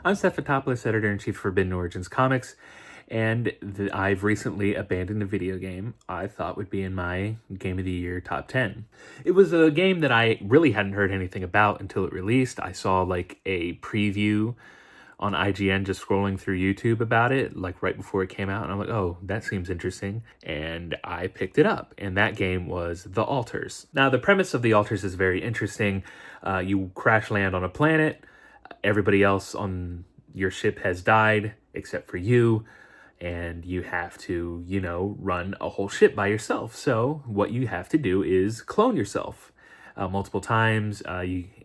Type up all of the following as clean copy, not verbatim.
I'm Seth, editor-in-chief for Forbidden Origins Comics, and I've recently abandoned a video game I thought would be in my Game of the Year top 10. It was a game that I really hadn't heard anything about until it released. I saw like a preview on IGN just scrolling through YouTube about it, like right before it came out, and I'm like, oh, that seems interesting, and I picked it up, and that game was The Alters. Now, the premise of The Alters is very interesting. You crash land on a planet, everybody else on your ship has died except for you, and you have to, run a whole ship by yourself. So what you have to do is clone yourself multiple times,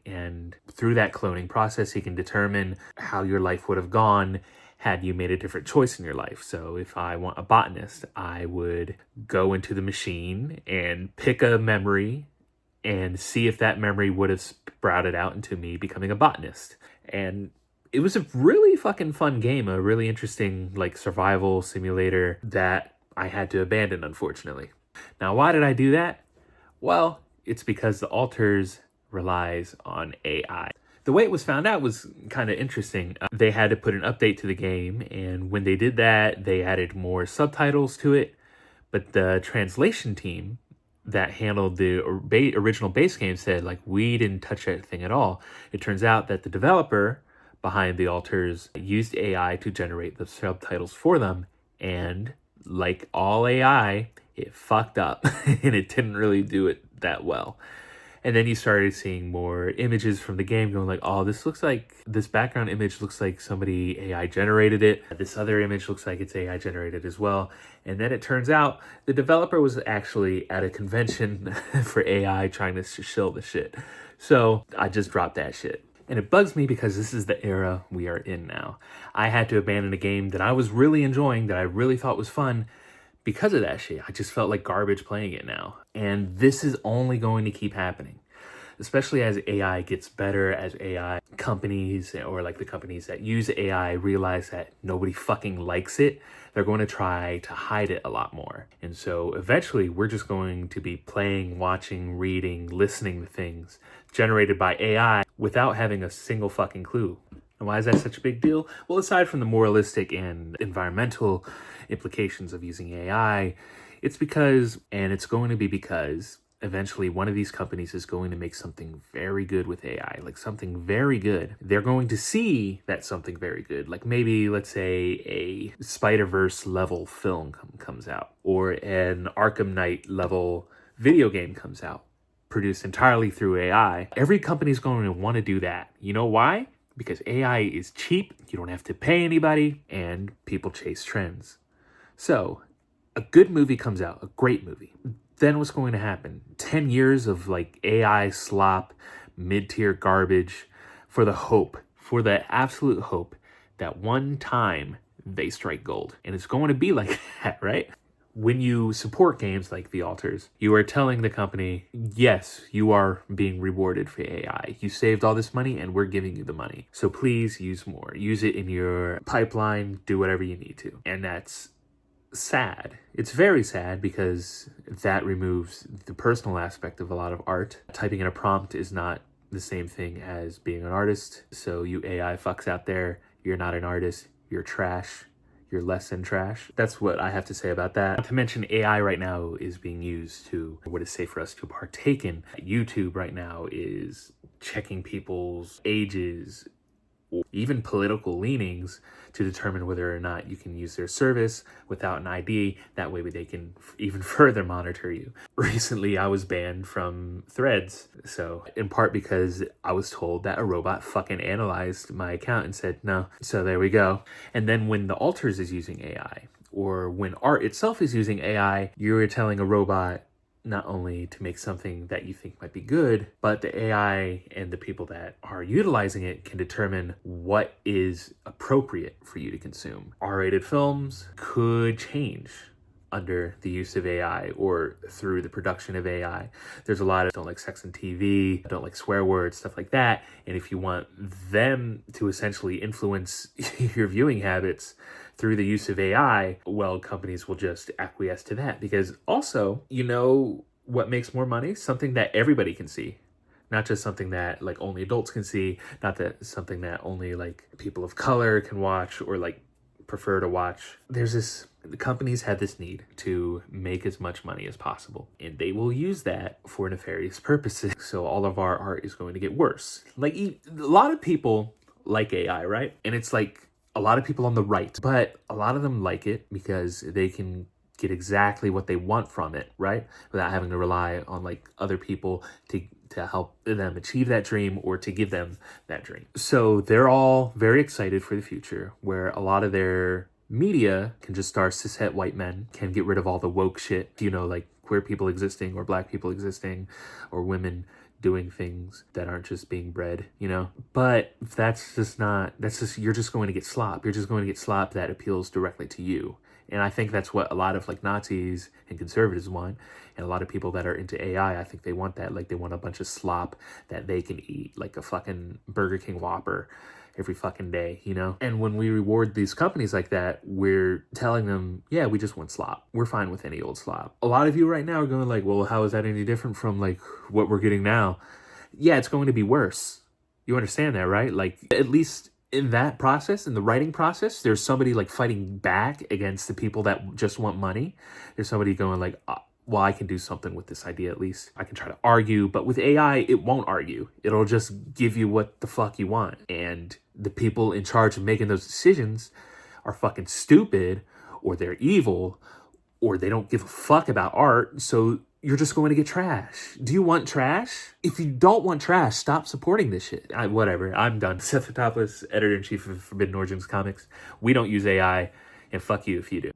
and through that cloning process, you can determine how your life would have gone had you made a different choice in your life. So if I want a botanist, I would go into the machine and pick a memory and see if that memory would have sprouted out into me becoming a botanist. And it was a really fucking fun game, a really interesting like survival simulator that I had to abandon, unfortunately. Now, why did I do that? Well, it's because The Alters relies on AI. The way it was found out was kind of interesting. They had to put an update to the game, and when they did that, they added more subtitles to it. But the translation team that handled the original base game said, like, we didn't touch that thing at all. It turns out that the developer behind The Alters used AI to generate the subtitles for them, and like all AI, it fucked up and it didn't really do it that well. And then you started seeing more images from the game going like, oh, this background image looks like somebody AI generated it. This other image looks like it's AI generated as well. And then it turns out the developer was actually at a convention for AI trying to shill the shit. So I just dropped that shit. And it bugs me because this is the era we are in now. I had to abandon a game that I was really enjoying, that I really thought was fun, because of that shit. I just felt like garbage playing it now. And this is only going to keep happening, especially as AI gets better, as AI companies or like the companies that use AI realize that nobody fucking likes it. They're going to try to hide it a lot more. And so eventually we're just going to be playing, watching, reading, listening to things generated by AI without having a single fucking clue. And why is that such a big deal? Well, aside from the moralistic and environmental implications of using AI, it's going to be because eventually one of these companies is going to make something very good with AI, like something very good. They're going to see that something very good, like maybe, let's say, a Spider-Verse level film comes out, or an Arkham Knight level video game comes out, produced entirely through AI. Every company's going to want to do that. You know why? Because AI is cheap, you don't have to pay anybody, and people chase trends. So, a good movie comes out, a great movie. Then what's going to happen? 10 years of like AI slop, mid-tier garbage for the absolute hope that one time they strike gold. And it's going to be like that, right? When you support games like The Alters, you are telling the company, yes, you are being rewarded for AI. You saved all this money and we're giving you the money. So please use more. Use it in your pipeline. Do whatever you need to. And that's sad. It's very sad because that removes the personal aspect of a lot of art. Typing in a prompt is not the same thing as being an artist. So you AI fucks out there, you're not an artist. You're trash. You're less than trash. That's what I have to say about that. Not to mention AI right now is being used to, what is safe for us to partake in. YouTube right now is checking people's ages, or even political leanings, to determine whether or not you can use their service without an ID. That way they can even further monitor you. Recently, I was banned from Threads. So in part because I was told that a robot fucking analyzed my account and said no. So there we go. And then when The Alters is using AI, or when art itself is using AI, you're telling a robot not only to make something that you think might be good, but the AI and the people that are utilizing it can determine what is appropriate for you to consume. R-rated films could change under the use of AI or through the production of AI. There's a lot of don't like sex and TV, don't like swear words, stuff like that. And if you want them to essentially influence your viewing habits through the use of AI, well, companies will just acquiesce to that. Because also, what makes more money? Something that everybody can see. Not just something that like only adults can see, not that something that only like people of color can watch or like prefer to watch. The companies have this need to make as much money as possible, and they will use that for nefarious purposes. So all of our art is going to get worse. Like a lot of people like AI, right? And it's like a lot of people on the right, but a lot of them like it because they can get exactly what they want from it, right? Without having to rely on like other people to help them achieve that dream or to give them that dream. So they're all very excited for the future where a lot of their media can just star cishet white men, can get rid of all the woke shit, like queer people existing or black people existing or women doing things that aren't just being bred. But you're just going to get slop. You're just going to get slop that appeals directly to you. And I think that's what a lot of like Nazis and conservatives want. And a lot of people that are into AI, I think they want that. Like they want a bunch of slop that they can eat, like a fucking Burger King Whopper every fucking day, And when we reward these companies like that, we're telling them, yeah, we just want slop. We're fine with any old slop. A lot of you right now are going like, well, how is that any different from like what we're getting now? Yeah, it's going to be worse. You understand that, right? Like at least in that process, in the writing process, there's somebody like fighting back against the people that just want money. There's somebody going like, well, I can do something with this idea at least. I can try to argue, but with AI, it won't argue. It'll just give you what the fuck you want. And the people in charge of making those decisions are fucking stupid, or they're evil, or they don't give a fuck about art. So you're just going to get trash. Do you want trash? If you don't want trash, stop supporting this shit. Whatever, I'm done. Seth, editor-in-chief of Forbidden Origins Comics. We don't use AI, and fuck you if you do.